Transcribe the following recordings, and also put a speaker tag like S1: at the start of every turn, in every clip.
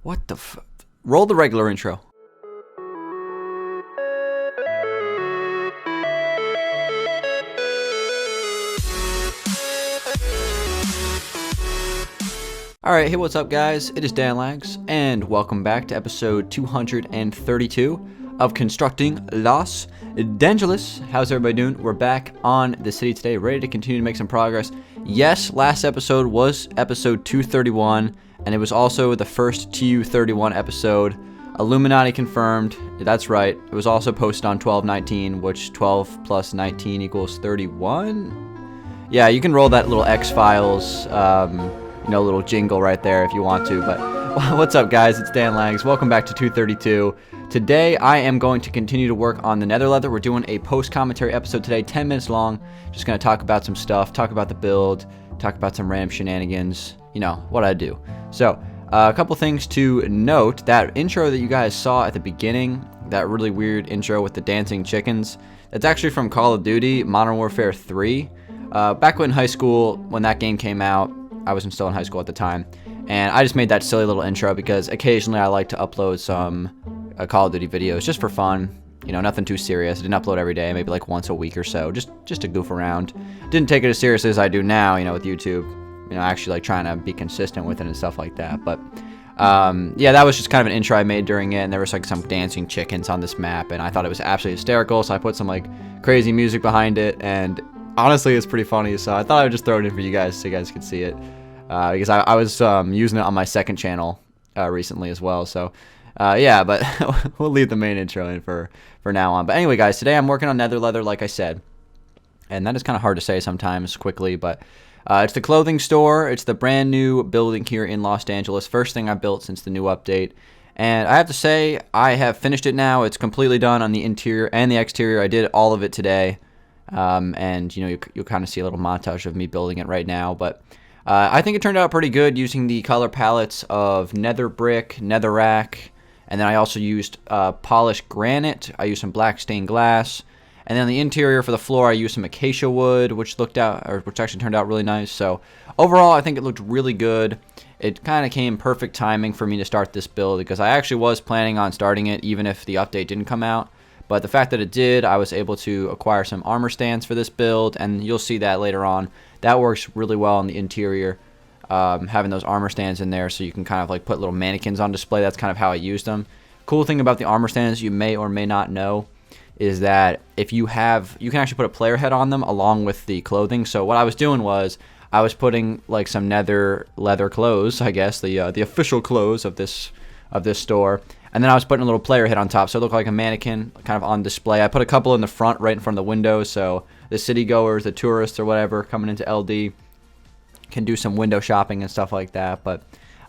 S1: What the f... Roll the regular intro. Alright, hey, what's up, guys? It is Dangeles, and welcome back to episode 232 of Constructing Los Dangeles. How's everybody doing? We're back on the city today, ready to continue to make some progress. Yes, last episode was episode 231, and it was also the first TU31 episode. Illuminati confirmed. That's right. It was also posted on 12/19, which 12 plus 19 equals 31? Yeah, you can roll that little X-Files, little jingle right there if you want to. But what's up, guys? It's Dan Langs. Welcome back to 232. Today, I am going to continue to work on the Nether leather. We're doing a post-commentary episode today, 10 minutes long. Just going to talk about some stuff, talk about the build, talk about some random shenanigans, what I do. So, a couple things to note. That intro that you guys saw at the beginning, that really weird intro with the dancing chickens, that's actually from Call of Duty Modern Warfare 3. Back in high school, when that game came out, I was still in high school at the time, and I just made that silly little intro because occasionally I like to upload some Call of Duty videos just for fun. Nothing too serious. I didn't upload every day, maybe like once a week or so, just to goof around. Didn't take it as seriously as I do now, with YouTube. Actually like trying to be consistent with it and stuff like that. But yeah, that was just kind of an intro I made during it, and there was like some dancing chickens on this map, and I thought it was absolutely hysterical, so I put some like crazy music behind it, and honestly it's pretty funny, so I thought I would just throw it in for you guys so you guys could see it, because I was using it on my second channel recently as well. So yeah, but we'll leave the main intro in for now on. But anyway, guys, today I'm working on Nether leather, like I said, and that is kind of hard to say sometimes quickly, but it's the clothing store. It's the brand new building here in Los Angeles. First thing I built since the new update. And I have to say, I have finished it now. It's completely done on the interior and the exterior. I did all of it today. And, you'll kind of see a little montage of me building it right now. But I think it turned out pretty good using the color palettes of Nether brick, Netherrack. And then I also used polished granite. I used some black stained glass. And then the interior for the floor, I used some acacia wood, which actually turned out really nice. So overall, I think it looked really good. It kind of came perfect timing for me to start this build, because I actually was planning on starting it even if the update didn't come out. But the fact that it did, I was able to acquire some armor stands for this build, and you'll see that later on. That works really well on the interior, having those armor stands in there so you can kind of like put little mannequins on display. That's kind of how I used them. Cool thing about the armor stands you may or may not know is that if you can actually put a player head on them along with the clothing. So what I was doing was I was putting like some Nether leather clothes, I guess, the official clothes of this store, and then I was putting a little player head on top, so it looked like a mannequin kind of on display. I put a couple in the front, right in front of the window, so the city goers, the tourists or whatever coming into LD can do some window shopping and stuff like that. But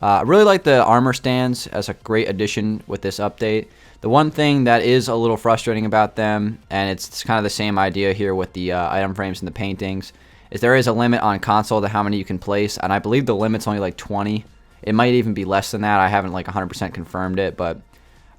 S1: I really like the armor stands as a great addition with this update. The one thing that is a little frustrating about them, and it's kind of the same idea here with the item frames and the paintings, is there is a limit on console to how many you can place, and I believe the limit's only like 20. It might even be less than that. I haven't like 100% confirmed it, but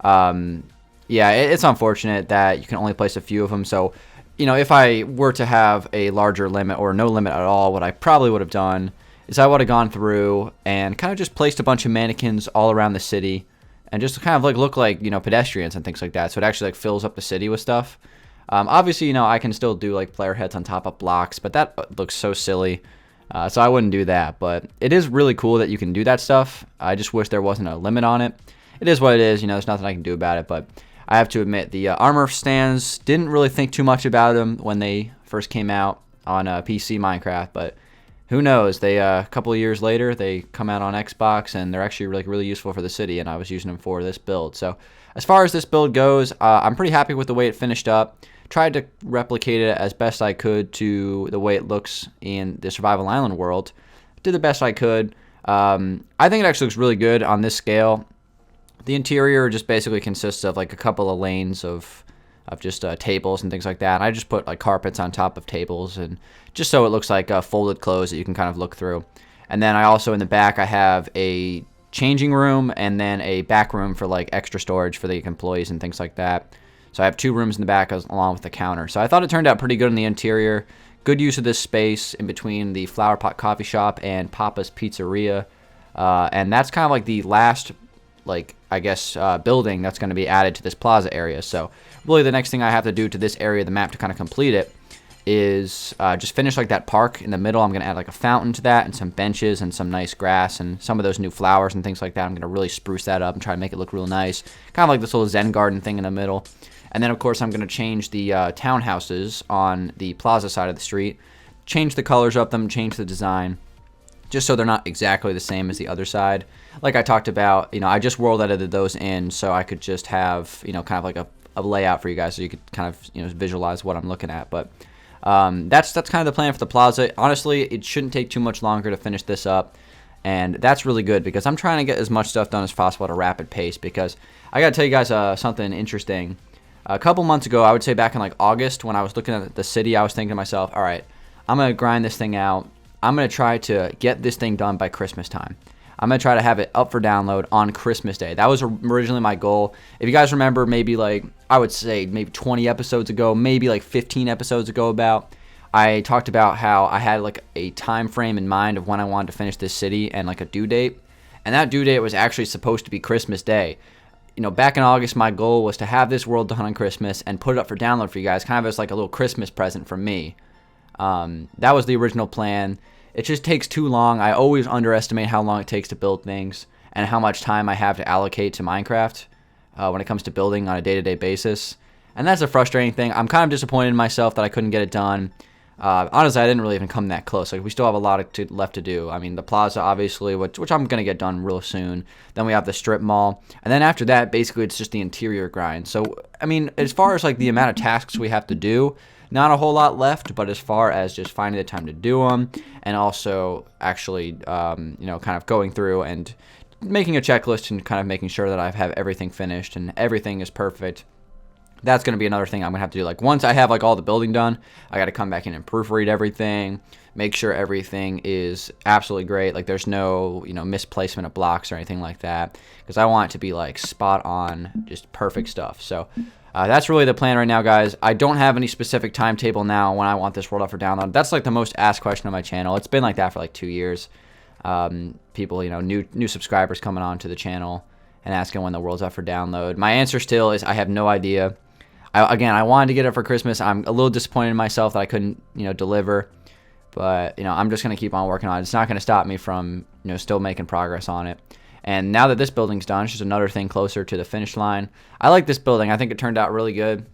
S1: yeah, it's unfortunate that you can only place a few of them. So, if I were to have a larger limit or no limit at all, what I probably would have done is I would have gone through and kind of just placed a bunch of mannequins all around the city, and just kind of like look like, pedestrians and things like that. So it actually like fills up the city with stuff. Obviously, I can still do like player heads on top of blocks, but that looks so silly. So I wouldn't do that. But it is really cool that you can do that stuff. I just wish there wasn't a limit on it. It is what it is. There's nothing I can do about it. But I have to admit, the armor stands, didn't really think too much about them when they first came out on PC Minecraft. But who knows? They a couple of years later, they come out on Xbox, and they're actually really useful for the city, and I was using them for this build. So as far as this build goes, I'm pretty happy with the way it finished up. Tried to replicate it as best I could to the way it looks in the Survival Island world. Did the best I could. I think it actually looks really good on this scale. The interior just basically consists of like a couple of lanes of just tables and things like that. And I just put like carpets on top of tables, and just so it looks like folded clothes that you can kind of look through. And then I also, in the back, I have a changing room and then a back room for like extra storage for the employees and things like that. So I have 2 rooms in the back along with the counter. So I thought it turned out pretty good in the interior. Good use of this space in between the Flower Pot Coffee Shop and Papa's Pizzeria. And that's kind of like the last like, I guess, building that's going to be added to this plaza area. So really the next thing I have to do to this area of the map to kind of complete it is just finish like that park in the middle. I'm going to add like a fountain to that and some benches and some nice grass and some of those new flowers and things like that. I'm going to really spruce that up and try to make it look real nice. Kind of like this little Zen garden thing in the middle. And then, of course, I'm going to change the townhouses on the plaza side of the street. Change the colors of them, change the design, just so they're not exactly the same as the other side. Like I talked about, I just world edited those in so I could just have, kind of like a layout for you guys so you could kind of, visualize what I'm looking at. But that's kind of the plan for the plaza. Honestly, it shouldn't take too much longer to finish this up. And that's really good because I'm trying to get as much stuff done as possible at a rapid pace, because I got to tell you guys something interesting. A couple months ago, I would say back in like August, when I was looking at the city, I was thinking to myself, all right, I'm going to grind this thing out. I'm going to try to get this thing done by Christmas time. I'm going to try to have it up for download on Christmas Day. That was originally my goal. If you guys remember, maybe like, I would say maybe 20 episodes ago, maybe like 15 episodes ago I talked about how I had like a time frame in mind of when I wanted to finish this city and like a due date. And that due date was actually supposed to be Christmas Day. Back in August, my goal was to have this world done on Christmas and put it up for download for you guys, kind of as like a little Christmas present from me. That was the original plan. It just takes too long. I always underestimate how long it takes to build things and how much time I have to allocate to Minecraft when it comes to building on a day-to-day basis. And that's a frustrating thing. I'm kind of disappointed in myself that I couldn't get it done. Honestly, I didn't really even come that close. Like, we still have a lot left to do. I mean, the plaza, obviously, which I'm going to get done real soon. Then we have the strip mall. And then after that, basically, it's just the interior grind. So, I mean, as far as, like, the amount of tasks we have to do, not a whole lot left. But as far as just finding the time to do them and also actually, kind of going through and making a checklist and kind of making sure that I have everything finished and everything is perfect, that's going to be another thing I'm going to have to do. Like, once I have, like, all the building done, I got to come back in and proofread everything, make sure everything is absolutely great. Like, there's no, misplacement of blocks or anything like that, because I want it to be, like, spot on, just perfect stuff. So, that's really the plan right now, guys. I don't have any specific timetable now when I want this world up for download. That's, like, the most asked question on my channel. It's been like that for, like, 2 years. People, new subscribers coming on to the channel and asking when the world's up for download. My answer still is I have no idea. I wanted to get it for Christmas. I'm a little disappointed in myself that I couldn't, deliver. But, I'm just going to keep on working on it. It's not going to stop me from, still making progress on it. And now that this building's done, it's just another thing closer to the finish line. I like this building. I think it turned out really good.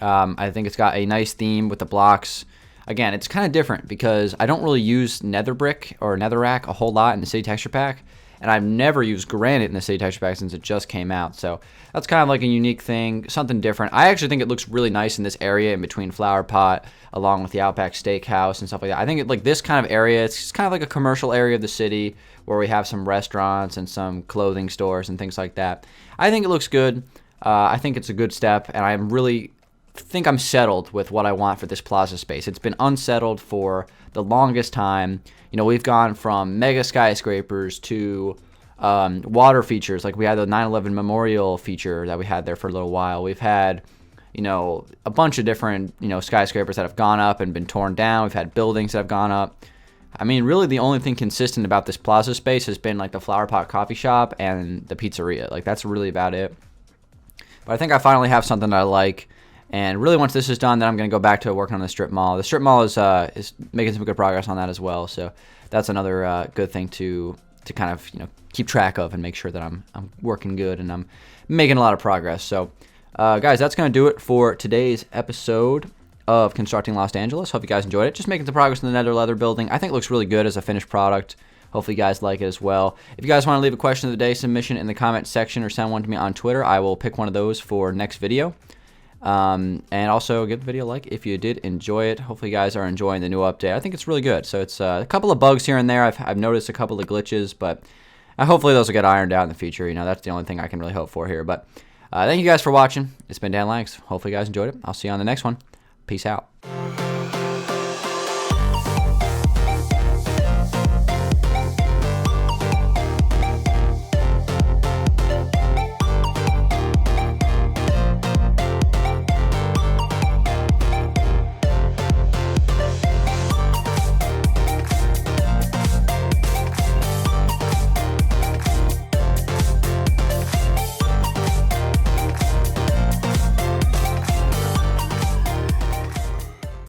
S1: I think it's got a nice theme with the blocks. Again, it's kind of different because I don't really use nether brick or netherrack a whole lot in the city texture pack. And I've never used granite in the city texture pack since it just came out. So that's kind of like a unique thing, something different. I actually think it looks really nice in this area in between Flower Pot, along with the Outback Steakhouse and stuff like that. I think like this kind of area, it's kind of like a commercial area of the city where we have some restaurants and some clothing stores and things like that. I think it looks good. I think it's a good step, and I think I'm settled with what I want for this plaza space. It's been unsettled for the longest time. We've gone from mega skyscrapers to water features. Like, we had the 9/11 memorial feature that we had there for a little while. We've had, a bunch of different, skyscrapers that have gone up and been torn down. We've had buildings that have gone up. I mean, really the only thing consistent about this plaza space has been like the Flower Pot coffee shop and the pizzeria. Like, that's really about it. But I think I finally have something that I like. And really, once this is done, then I'm going to go back to working on the strip mall. The strip mall is making some good progress on that as well. So that's another good thing to kind of keep track of and make sure that I'm working good and I'm making a lot of progress. So guys, that's going to do it for today's episode of Constructing Los Angeles. Hope you guys enjoyed it. Just making some progress in the Nether leather building. I think it looks really good as a finished product. Hopefully you guys like it as well. If you guys want to leave a question of the day submission in the comment section or send one to me on Twitter, I will pick one of those for next video. And also give the video a like if you did enjoy it. Hopefully you guys are enjoying the new update. I think it's really good. So it's a couple of bugs here and there. I've noticed a couple of glitches, but hopefully those will get ironed out in the future. That's the only thing I can really hope for here. But thank you guys for watching. It's been Dan Langs. Hopefully you guys enjoyed it. I'll see you on the next one. Peace out.